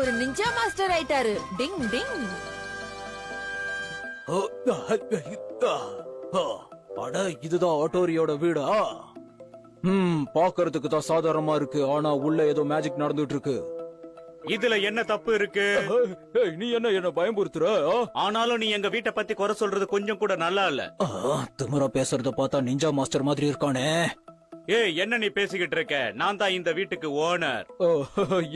ஒரு ninja master ஆயிட்டாரு. டிங் டிங். அட இதுதான் ஆட்டோரியோட வீடா? பாக்குறதுக்கு தான் சாதாரணமா இருக்கு, ஆனா உள்ள ஏதோ மேஜிக் நடந்துட்டு இருக்கு. இதுல என்ன தப்பு இருக்கு? நீ என்ன பயமுறுத்துற? ஆனாலும் நீ எங்க வீட்டை பத்தி குறை சொல்றது கொஞ்சம் கூட நல்லா இல்ல. திமிரா பேசுறத பார்த்தா நிஞ்சா மாஸ்டர் மாதிரி இருக்கானே. ஏய், என்ன நீ பேசிக்கிட்டு இருக்க? நான் தான் இந்த வீட்டுக்கு ஓனர்.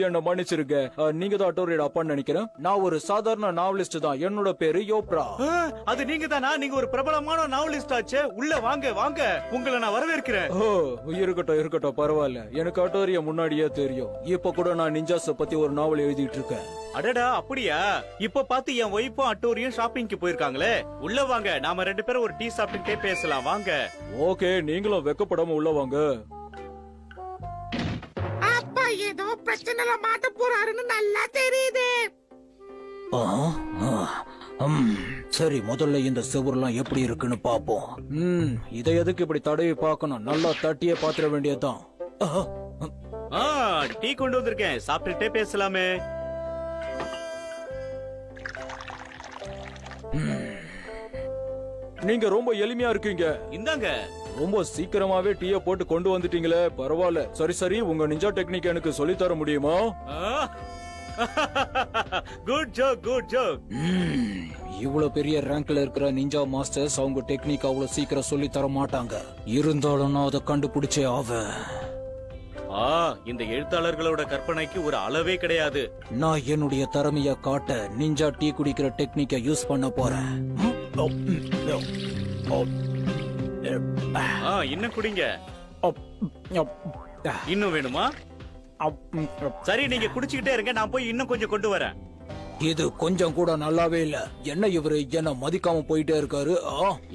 என்ன மன்னிச்சிருக்க, நீங்க தான் ஆட்டோரியோட அப்பான்னு நினைக்கிறேன். நான் ஒரு சாதாரண நாவலிஸ்ட் தான். என்னோட பேரு யோப்ரா. அது நீங்க தானா? நீங்க ஒரு பிரபலமான நாவலிஸ்ட் ஆச்சே. உள்ள வாங்க வாங்க, உங்களை நான் வரவேற்கிறேன். இருக்கட்டும் பரவாயில்ல. எனக்கு ஆட்டோரியா முன்னாடியே தெரியும். இப்ப கூட நான் நிஞ்சாஸ பத்தி ஒரு நாவல் எழுதிட்டு இருக்கேன். அடடா, அப்படியா? இப்ப பாத்து என் ஒய்ஃபும் அட்டோரியும் ஷாப்பிங்க்கு போயிருக்காங்களே. உள்ள வாங்க, நாம 2 பேரும் ஒரு டீ சாப்பிட்டுட்டே பேசலாம். வாங்க. ஓகே, நீங்களும் வெக்கப்படாம உள்ள வாங்க. அப்பா ஏதோ பிரச்சனைல மாட்ட போறாருன்னு நல்லா தெரியுது. சரி, முதல்ல இந்த செவுர்லாம் எப்படி இருக்குன்னு பாப்போம். இதை எதுக்கு இப்படி தடவி பார்க்கணும்? நல்லா தட்டியே பாத்திர வேண்டியதுதான். டீ கொண்டு வந்திருக்கேன், சாப்பிட்டுட்டே பேசலாமே. நீங்க ரொம்ப எளிமையா இருக்கீங்க. இந்தாங்க. ரொம்ப சீக்கிரமாவே டீய போட்டு கொண்டு வந்துட்டீங்களே, பரவாயில்ல. சரி, உங்க நிஞ்சா டெக்னிக் எனக்கு சொல்லி தர முடியுமா? Good joke, good joke. இவ்வளவு பெரிய ரேங்க்ல இருக்கிற நிஞ்சா மாஸ்டர்ஸ் அவங்க டெக்னிக் அவ்வளவு சீக்கிரம் சொல்லி தர மாட்டாங்க. இருந்தாலும் நான் அதை கண்டுபிடிச்சே ஆவேன். இந்த எழுத்தாளர்களோட கற்பனைக்கு ஒரு அளவே கிடையாது. நான் என்னுடைய திறமைய காட்ட நிஞ்சா டீ குடிக்கிற டெக்னிக்க யூஸ் பண்ண போறேன். இன்னும் குடிங்க. இன்னும் வேணுமா? சரி, நீங்க குடிச்சுக்கிட்டே இருங்க, நான் போய் இன்னும் கொஞ்சம் கொண்டு வரேன். இது கொஞ்சம் கூட நல்லாவே இல்ல. என்ன இவரு என்ன மதிக்காம போயிட்டே இருக்காரு?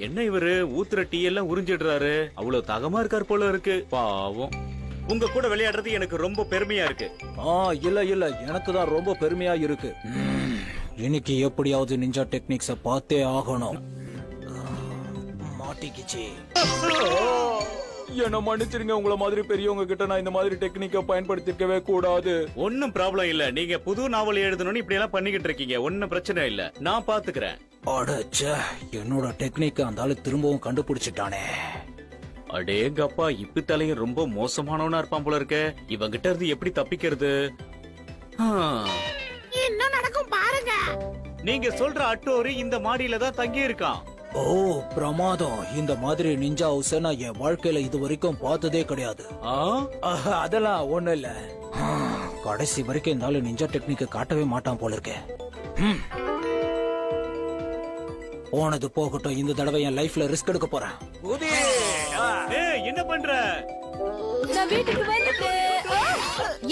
என்ன இவரு ஊத்துற டீ எல்லாம் உறிஞ்சிடுறாரு? அவ்வளவு தகமா இருக்காரு போல இருக்கு. பாவம். உங்க கூட விளையாடுறது எனக்கு ரொம்ப பெருமையா இருக்கு. இல்ல எனக்கு தான் ரொம்ப பெருமையா இருக்கு. இன்னைக்கு எப்படியாவது நிஞ்சா டெக்னிக்ஸ பார்த்தே ஆகணும். மாட்டிக்கிச்சு. என்ன மன்னிச்சிருங்க, உங்களை மாதிரி பெரியவங்க கிட்ட நான் இந்த மாதிரி டெக்னிக்க பயன்படுத்திக்கவே கூடாது. ஒன்னும் ப்ராப்ளம் இல்ல. நீங்க புது நாவல் எழுதணும்னு இப்படி எல்லாம் பண்ணிக்கிட்டு இருக்கீங்க. ஒன்னும் பிரச்சனை இல்ல, நான் பாத்துக்கிறேன். அடச்சே, என்னோட டெக்னிக்க அந்த ஆளு திரும்பவும் கண்டுபிடிச்சிட்டானே. அடேங்கப்பா, இப்ப தலையும் ரொம்ப மோசமானவனா இருப்பான் போல இருக்க. இவங்கிட்ட இருந்து எப்படி தப்பிக்கிறது? என்ன நடக்கும் பாருங்க. நீங்க சொல்ற அட்டோரி இந்த மாடியில தான் தங்கி இருக்கான். பிரமாதம். இந்த மாதிரி நிஞ்சா ஹவுஸ நான் என் வாழ்க்கையில இது வரைக்கும் பார்த்ததே கிடையாது. அதெல்லாம் ஒண்ணு இல்ல. கடைசி வரைக்கும் இந்த ஆளு நிஞ்சா டெக்னிக்க காட்டவே மாட்டான் போல இருக்கே. போனது போகட்டும், இந்த தடவை என் லைஃப்ல ரிஸ்க் எடுக்க போறேன். என்ன பண்ற? நான் வீட்டுக்கு வந்துட்டேன்.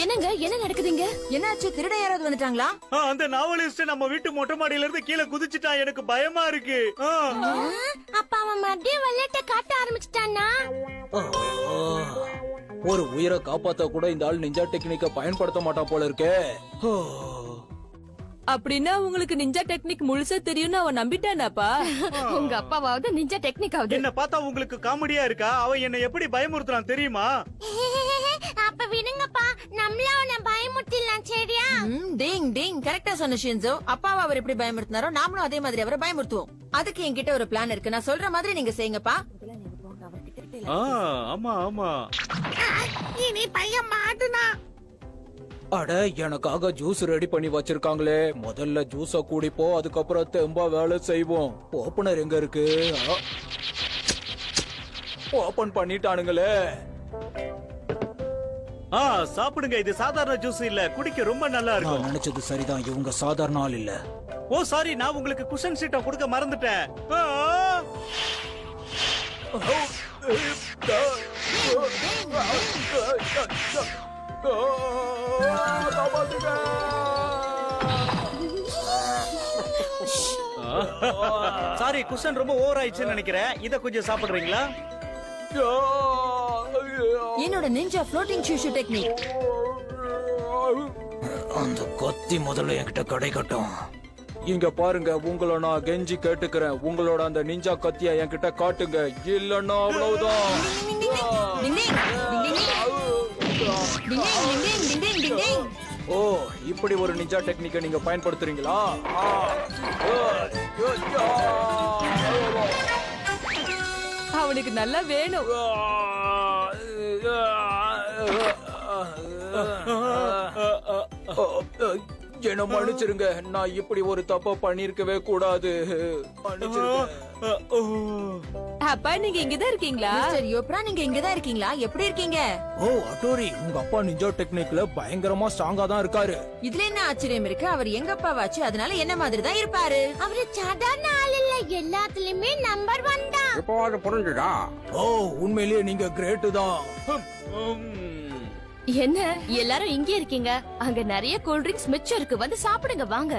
என்னங்க, என்ன நடக்குதுங்க? என்னாச்சு? திருட யாராவது வந்துட்டாங்களா? அந்த நாவலிஸ்ட் நம்ம வீட்டு மொட்டை மாடியில இருந்து கீழே குதிச்சுட்டான். எனக்கு பயமா இருக்கு. அப்பா அவன் மறுபடியும் விளையாட்ட காட்ட ஆரம்பிச்சிட்டானா? ஒரு உயிரை காப்பாத்த கூட இந்த ஆள் நிஞ்சா டெக்னிக்க பயன்படுத்த மாட்டான் போல இருக்கே. அப்படின்னா உங்களுக்கு நிஞ்சா டெக்னிக் முழுசா தெரியும்னு அவன் நம்பிட்டானாப்பா? உங்க அப்பாவாவது நிஞ்சா டெக்னிக் ஆகுது. என்ன பார்த்தா உங்களுக்கு காமெடியா இருக்கா? அவன் என்ன எப்படி பயமுறுத்துறான் தெரியுமா? அப்ப விடுங்கப்பா, நம்மள அவனை பயமுறுத்திடலாம். சரியா? டிங் டிங். கரெக்டா சொன்ன ஷின்சோ. அப்பாவை அவர் எப்படி பயமுறுத்தினாரோ நாமளும் அதே மாதிரி அவரை பயமுறுத்துவோம். அதுக்கு என்கிட்ட ஒரு பிளான் இருக்கு. நான் சொல்ற மாதிரி நீங்க செய்யுங்கப்பா. ஆமா ஆமா. இனி பையன் மாட்டுனா. அட, எனக்காக ஜூஸ் ரெடி பண்ணி வச்சிருக்காங்களே. முதல்ல ஜூஸ குடிப்போ, அதுக்கப்புறம் தெம்பா வேலை செய்வோம். ஓபனர் எங்க இருக்கு? ஓபன் பண்ணிட்டானுங்களே. சாப்பிடுங்க. இது சாதாரண ஜூஸ் இல்ல, குடிக்க ரொம்ப நல்லா இருக்கும். நினைச்சது சரிதான், இவங்க சாதாரண ஆள் இல்ல. சாரி, நான் உங்களுக்கு குஷன் சீட்டை கொடுக்க மறந்துட்டேன். சாரி, குஷன் ரொம்ப ஓவர் ஆயிடுச்சுன்னு நினைக்கிறேன். இத கொஞ்சம் சாப்பிடுறீங்களா? என்னோட நிஞ்சா ஃப்ளோட்டிங் ஷூ டெக்னிக். அந்த கத்தி முதல்ல என்கிட்ட கிடைக்கட்டும். இங்க பாருங்க, உங்களை நான் கெஞ்சி கேட்டுக்கிறேன். உங்களோட அந்த நிஞ்சா கத்திய என்கிட்ட காட்டுங்க, இல்லன்னா அவ்வளவுதான். ஓ, இப்படி ஒரு நிஞ்சா டெக்னிக்கை நீங்க பயன்படுத்துறீங்களா? அவனுக்கு நல்லா வேணும். என்ன மன்னிச்சிருங்க, நான் இப்படி ஒரு தப்ப பண்ணிருக்கவே கூடாது. அப்பா நீங்க இங்கதான் இருக்கீங்களா? மிஸ்டர் யோப்ரா நீங்க இங்கதான் இருக்கீங்களா? எப்படி இருக்கீங்க? ஓ அட்டோரி, உங்க அப்பா நிஞ்சா டெக்னிக்ல பயங்கரமா ஸ்ட்ராங்கா தான் இருக்காரு. இதுல என்ன ஆச்சரியம் இருக்கு? அவர் எங்க அப்பாவாச்சு, அதனால என்ன மாதிரி தான் இருப்பாரு. அவரு சாதாரண ஆள் இல்ல, எல்லாத்துலயுமே நம்பர் 1 தான். இப்போ அது புரிஞ்சுதா? ஓ, உண்மையிலேயே நீங்க கிரேட் தான். என்ன எல்லாரும் இங்க இருக்கீங்க? அங்க நிறைய கூல் ட்ரிங்க்ஸ் மிச்சம் இருக்கு, வந்து சாப்பிடுங்க வாங்க.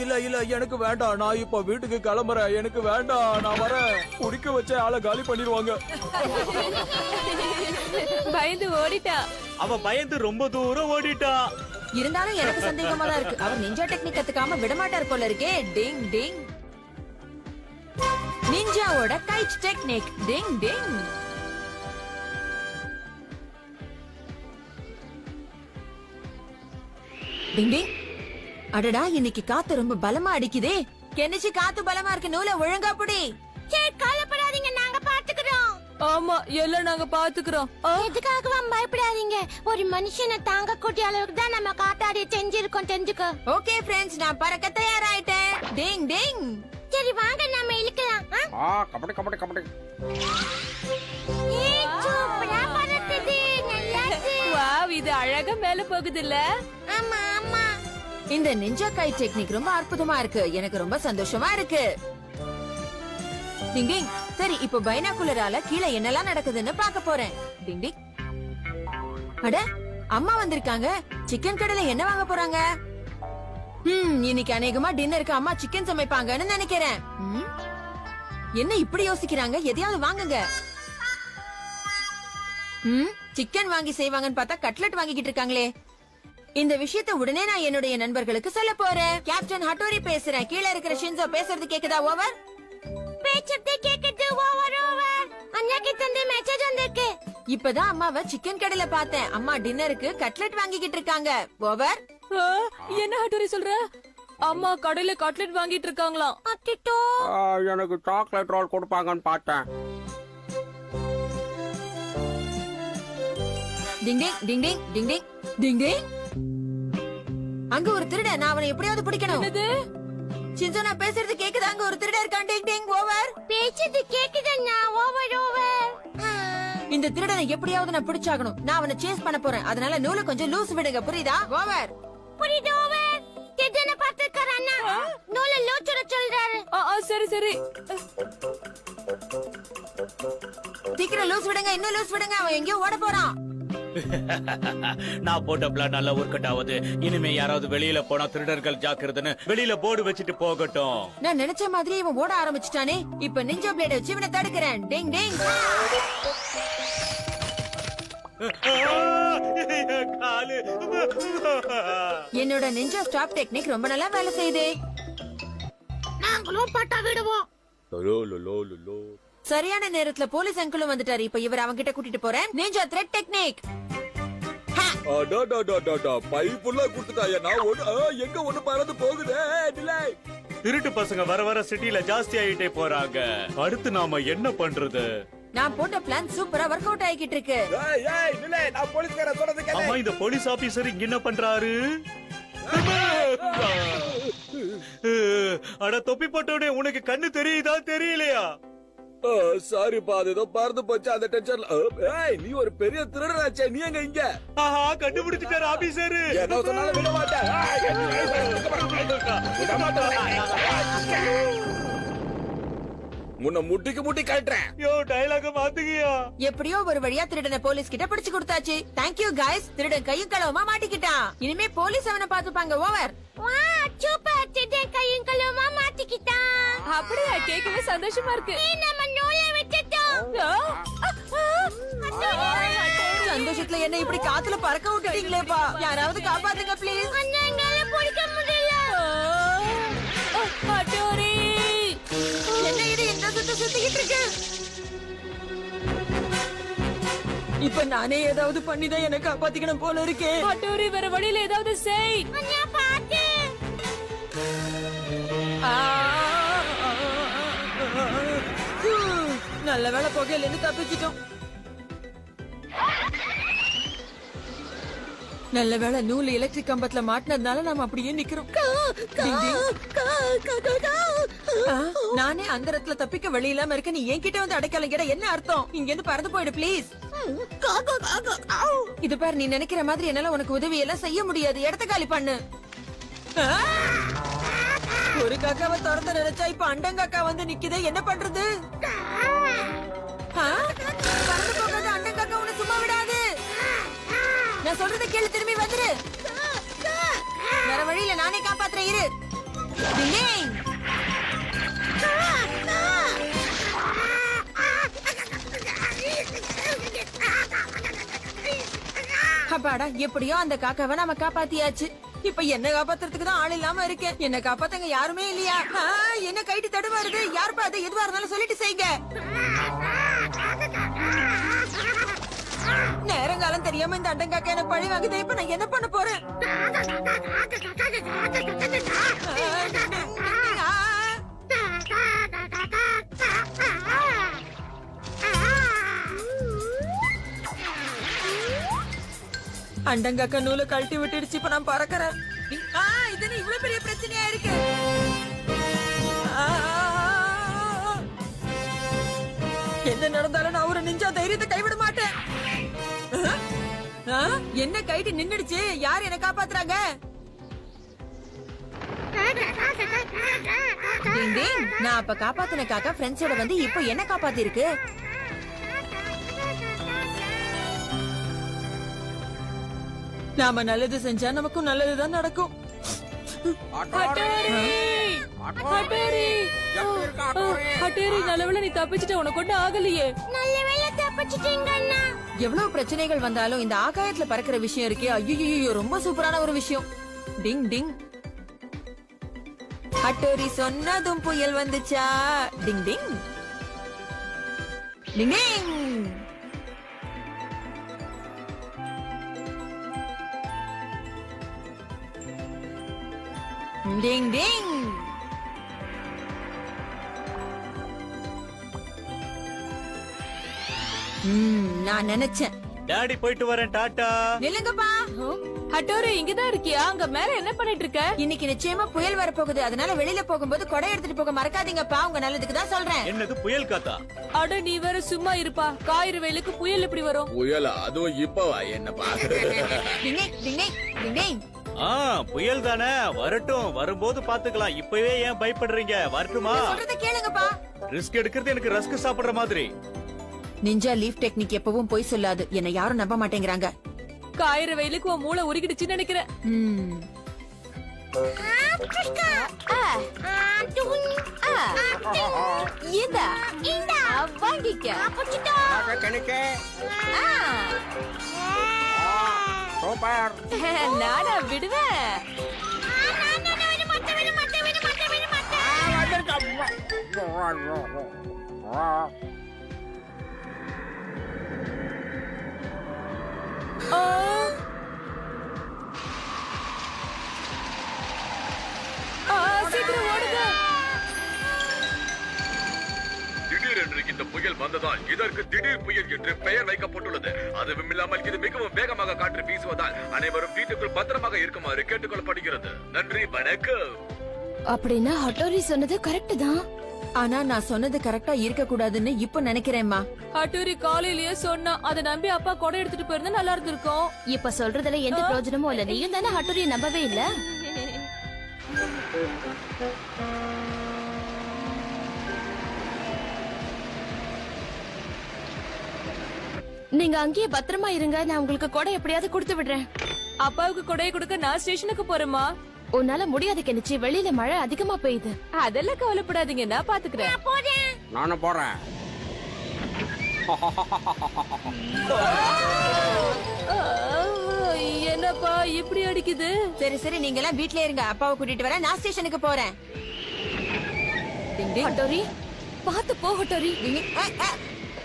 இல்ல எனக்கு வேண்டாம், நான் இப்ப வீட்டுக்கு கிளம்புறேன். எனக்கு வேண்டாம், நான் வரேன். குடிக்க வச்ச ஆளை காலி பண்ணிடுவாங்க. பயந்து ஓடிட்டா. அவ பயந்து ரொம்ப தூரம் ஓடிட்டா. இருந்தாலும் எனக்கு சந்தேகமா தான் இருக்கு. அவர் நிஞ்சா டெக்னிக் கத்துக்காம விடமாட்டார் போல இருக்கே. டிங் டிங். நிஞ்சாவோட கைட் டெக்னிக். டிங் டிங். டிங் டிங். அடடா, இன்னைக்கு காத்து ரொம்ப பலமா அடிக்குதே. கெனிச்சி காத்து பலமா இருக்கு, நூலை ஒழுங்கா புடி. சரி கவலைப்படாதீங்க, நாங்க பாத்துக்கிறோம். ஆமா, எல்லாம் நாங்க பாத்துக்கிறோம். எதுக்காகவும் பயப்படாதீங்க. ஒரு மனுஷனை தாங்க கூடிய அளவுக்கு தான் நம்ம காத்தாடி செஞ்சிருக்கோம், தெரிஞ்சுக்கோ. ஓகே ஃப்ரெண்ட்ஸ், நான் பறக்க தயாராயிட்டேன். டிங் டிங். சரி வாங்க நாம இழுக்கலாம். கபடி கபடி கபடி. ஏய், சூப்பரா பறக்குது, நல்லாச்சு. வாவ், இது அழகா மேல போகுது இல்ல? ஆமா ஆமா. இந்த நிஞ்சா கை டெக்னிக் ரொம்ப அற்புதமா இருக்கு. எனக்கு ரொம்ப சந்தோஷமா இருக்கு. டிங் டிங். சரி, இப்போ பைனாகுலரால கீழே என்னெல்லாம் நடக்குதுன்னு பார்க்க போறேன். டிங் டிங். அட, அம்மா வந்திருக்காங்க. சிக்கன் கடையில என்ன வாங்க போறாங்க? இன்னைக்கு அநேகமா டின்னருக்கு அம்மா சிக்கன் சமைப்பாங்கன்னு நினைக்கிறேன். என்ன இப்படி யோசிக்கிறாங்க? எதையாவது வாங்குங்க. சிக்கன் வாங்கி செய்வாங்கன்னு பார்த்தா கட்லெட் வாங்கிக்கிட்டு இருக்காங்களே. இந்த விஷயத்தை உடனே நான் என்னுடைய நண்பர்களுக்கு சொல்ல போறேன். கேப்டன் ஹட்டோரி பேசுறேன். கீழே இருக்கிற ஷின்சோ பேசுறது கேக்குதா? ஓவர். பேச்சத்தை கேக்குது. Over over. அண்ணாக்கு தந்து மெசேஜ் வந்திருக்கு. இப்பதான் அம்மாவை சிக்கன் கடையில பார்த்தேன். அம்மா டின்னருக்கு கட்லெட் வாங்கிக்கிட்டு இருக்காங்க. ஓவர். என்ன ஹட்டோரி சொல்ற? அம்மா கடையில கட்லெட் வாங்கிட்டு இருக்காங்களாம். அட்டிட்டோ. எனக்கு சாக்லேட் ரோல் கொடுப்பாங்கன்னு பார்த்தேன். டிங் டிங் டிங் டிங் டிங் டிங் டிங் டிங். அங்க ஒரு திருடன், நான் அவனை எப்படியாவது பிடிக்கணும். சின்சோ, நான் பேசுறது கேக்குதா? அங்க ஒரு திருடன் இருக்கான். Ding ding. ஓவர். பேச்சது கேக்குதுன்னா. Over over. இந்த திருடனை எப்படியாவது நான் பிடிச்சாகணும். நான் அவனை சேஸ் பண்ண போறேன். அதனால நூலை கொஞ்சம் லூஸ் விடுங்க, புரியுதா? ஓவர். புரியுது. ஓவர். எதன பாத்துக்கற அண்ணா. நூல லூச்சுற சொல்றாரு. சரி சரி. சீக்கிரம் லூஸ் விடுங்க, இன்னும் லூஸ் விடுங்க. அவன் எங்கேயோ ஓட போறான். நான் போட்ட பிளான் நல்லா ஒர்க் அவுட் ஆகுது. இனிமே யாராவது வெளியில போனா திருடர்கள் ஜாக்கிரதைன்னு வெளியில போர்டு வச்சுட்டு போகட்டும். நான் நினைச்ச மாதிரி இவன் ஓட ஆரம்பிச்சிட்டானே. இப்ப நிஞ்சா பிளேட வச்சு இவனை தடுக்கிறேன். டிங் டிங். காலு. என்னோட நிஞ்சா ஸ்டாப் டெக்னிக் ரொம்ப நல்லா வேலை செய்யுது. நாங்களும் பட்டா விடுவோம். சரியான நேரத்துல போலீஸ் அங்கிளும் வந்துட்டாரு. இப்ப இவர் அவங்க கிட்ட கூட்டிட்டு போறேன். Ninja thread technique. பைப்புள்ள குடுத்துட்டாயா? நான் எங்க ஒண்ணு பறந்து போகுதே. திருட்டு பசங்க வர வர சிட்டில ஜாஸ்தி ஆயிட்டே போறாங்க. அடுத்து நாம என்ன பண்றது? நான் போட்ட பிளான் சூப்பரா ஒர்க் அவுட் ஆகிட்டு இருக்கு. அம்மா, இந்த போலீஸ் ஆபீசர் இங்க என்ன பண்றாரு? அட தொப்பி போட்டோனே, உனக்கு கண்ணு தெரியுதா தெரியலையா? சாரிப்பா, அது ஏதோ பறந்து போச்சு அந்த டென்ஷன்ல. நீ ஒரு பெரிய திருடனாச்சே, நீ எங்க இங்க? ஆஹா, கண்டுபிடிச்சிட்டாரு ஆபீசர். என்ன சொன்னாலும் விட மாட்டேன். முன்ன முட்டிக்கு முட்டி கட்டுறேன். யோ, டயலாக மாத்துகியா? எப்படியோ ஒரு வழியா திருடனை போலீஸ் கிட்ட பிடிச்சு கொடுத்தாச்சு. Thank you guys. திருடன் கையும் களவுமா மாட்டிக்கிட்டான். இனிமே போலீஸ் அவனை பாத்துப்பாங்க. ஓவர். வா, சூப்பர். திருடன் கையும் களவுமா மாட்டிக்கிட்டான். அப்படியா? கேட்கவே சந்தோஷமா இருக்கு. நம்ம நூலை விட்டுட்டோம். சந்தோஷத்துல என்ன இப்படி காத்துல பறக்க விட்டுட்டீங்களேப்பா. யாராவது காப்பாத்துங்க ப்ளீஸ். அண்ணா, எங்களால பிடிக்க முடியல. ஹட்டோரி, என்ன இது இந்த சுத்திக்கிட்டு இருக்கு? இப்ப நானே ஏதாவது பண்ணிதான் என்ன காப்பாத்திக்கணும் போல இருக்கே. ஹட்டோரி வேற வழியில ஏதாவது செய். ஆ, நல்ல வேளை புகையில இருந்து தப்பிச்சிட்டோம். நல்ல வேளை நூல் எலக்ட்ரிக் கம்பத்துல மாட்டினதுனால நாம அப்படியே நிக்கிறோம். டிங் டிங். ஆ, நானே அந்த இடத்துல தப்பிக்க வழி இல்லாம இருக்க, நீ என்கிட்ட வந்து அடைக்கலம் கேட என்ன அர்த்தம்? இங்க இருந்து பறந்து போயிடு ப்ளீஸ். இது பாரு, நீ நினைக்கிற மாதிரி என்னால உனக்கு உதவி எல்லாம் செய்ய முடியாது. இடத்த காலி பண்ணு. ஆ! ஒரு காக்காவை துரத்த நினைச்சா இப்ப அண்டங்காக்கா வந்து நிக்குதே, என்ன பண்றது? ஆ? பறந்து போகாத அண்டங்காக்கா உன்னை சும்மா விடாது. நான் சொல்றதை கேளு, திரும்பி வந்துரு. வேற வழியில நானே காப்பாத்துறேன், இரு. டிங். அப்பாடா, எப்படியோ அந்த காக்காவை நாம காப்பாத்தியாச்சு. இப்ப என்ன காப்பாத்துறதுக்கு தான் ஆள் இல்லாம இருக்கேன். என்ன காப்பாத்தங்க யாருமே இல்லையா? ஆ, என்ன கைட்டு தடுமாறுது. யாருப்பா அது? எதுவா இருந்தாலும் சொல்லிட்டு செய்யுங்க. நேரங்காலம் தெரியாம இந்த அண்டங்காக்கா என்ன பழி வாங்குதே. இப்ப நான் என்ன பண்ண போறேன்? அண்டங்காக்கா நூலை கழட்டி விட்டுடுச்சு. இப்ப நான் பறக்கிறேன். இது என்ன இவ்வளவு பெரிய பிரச்சனையா இருக்கு? என்ன நடந்தாலும் நான் ஒரு நிஞ்சா தைரியத்தை கைவிட மாட்டேன். என்ன கைட்டு நின்னுடுச்சு? யார் என்ன காப்பாத்துறாங்க? டிங் டிங். நான் அப்ப காப்பாத்தின காக்கா ஃப்ரெண்ட்ஸோட வந்து இப்ப என்ன காப்பாத்தி இருக்கு. நாம நல்லது செஞ்சா நமக்கும் நல்லதுதான் நடக்கும். ஹட்டோரி நல்லவேளை நீ தப்பிச்சிட்ட, உனக்கு ஒன்னும் ஆகலையே. நல்ல வேளை தப்பிச்சிட்டீங்க அண்ணா. எவ்வளவு பிரச்சனைகள் வந்தாலும் இந்த ஆகாயத்துல பறக்கிற விஷயம் இருக்கே, ஐயோ ரொம்ப சூப்பரான ஒரு விஷயம். டிங் டிங். ஹட்டோரி சொன்னதும் புயல் வந்துச்சா. டிங் டிங். டிங் டிங். டிங் டிங். நான் நினைச்சேன். டாடி போயிட்டு வரேன், டாட்டா. நில்லுங்கப்பா. ஹட்டோரி இங்கதான் இருக்கியா? அங்க மேல என்ன பண்ணிட்டு இருக்க? இன்னைக்கு நிச்சயமா புயல் வரப்போகுது. அதனால வெளியில போகும்போது கொடை எடுத்துட்டு போக மறக்காதீங்கப்பா. உங்க நல்லதுக்கு தான் சொல்றேன். என்னது புயல் காத்தா? அட நீ வேற சும்மா இருப்பா. காயிறு வெயிலுக்கு புயல் எப்படி வரும்? புயலா? அதுவும் இப்பவா? என்ன பாக்குறது? டிங் டிங் டிங் டிங். புயல் தானே, வரட்டும். வரும்போது பாத்துக்கலாம். இப்பவே ஏன் பயப்படுறீங்க? வரட்டுமா? சொல்றத கேளுங்கப்பா. ரிஸ்க் எடுக்கிறது எனக்கு ரஸ்க் சாப்பிடுற மாதிரி. நிஞ்சா லீஃப் டெக்னிக் எப்பவும் பொய் சொல்லாது. என்ன யாரும் நம்ப மாட்டேங்கிறாங்க. காயிறு வெயிலுக்கு உன் மூளை உருகிடுச்சுன்னு நினைக்கிறேன். வாங்கிக்க. நானா விடுவேன். சீக்கிரம் ஓடுங்க. திடீரென்று இந்த புயல் வந்ததால் இதற்கு திடீர் புயல் என்று பெயர் வைக்கப்பட்டுள்ளது. அதுவும் இல்லாமல் இது மிகவும் வேகமாக காற்று வீசுவதால் அனைவரும் வீட்டுக்குள் பத்திரமாக இருக்குமாறு கேட்டுக்கொள்ளப்படுகிறது. நன்றி, வணக்கம். அப்படின்னா ஹட்டோரி சொன்னது கரெக்ட் தான். ஆனா நான் சொன்னது கரெக்டா இருக்க கூடாதுன்னு இப்ப நினைக்கிறேன்மா. ஹட்டோரி காலையிலேயே சொன்னா, அதை நம்பி அப்பா கொடை எடுத்துட்டு போயிருந்தா நல்லா இருந்திருக்கும். இப்ப சொல்றதுல எந்த பிரயோஜனமும் இல்ல. நீயும் தானே ஹட்டோரியை நம்பவே இல்ல. நீங்க அங்கேயே பத்திரமா இருங்க. நான் உங்களுக்கு கொடை எப்படியாவது கொடுத்து விடுறேன். அப்பாவுக்கு கொடையை கொடுக்க நான் ஸ்டேஷனுக்கு போறேமா. உன்னால முடியாது கெனிச்சி. வெளியில மழை அதிகமா பெய்யுது. அதெல்லாம் கவலைப்படாதீங்க, நான் பாத்துக்கிறேன். நானும் போறேன். என்னப்பா இப்படி அடிக்குது? சரி சரி, நீங்க எல்லாம் வீட்லயே இருங்க. அப்பாவை கூட்டிட்டு வரேன். நான் ஸ்டேஷனுக்கு போறேன். டிங் டிங். ஹட்டோரி பாத்து போ. ஹட்டோரி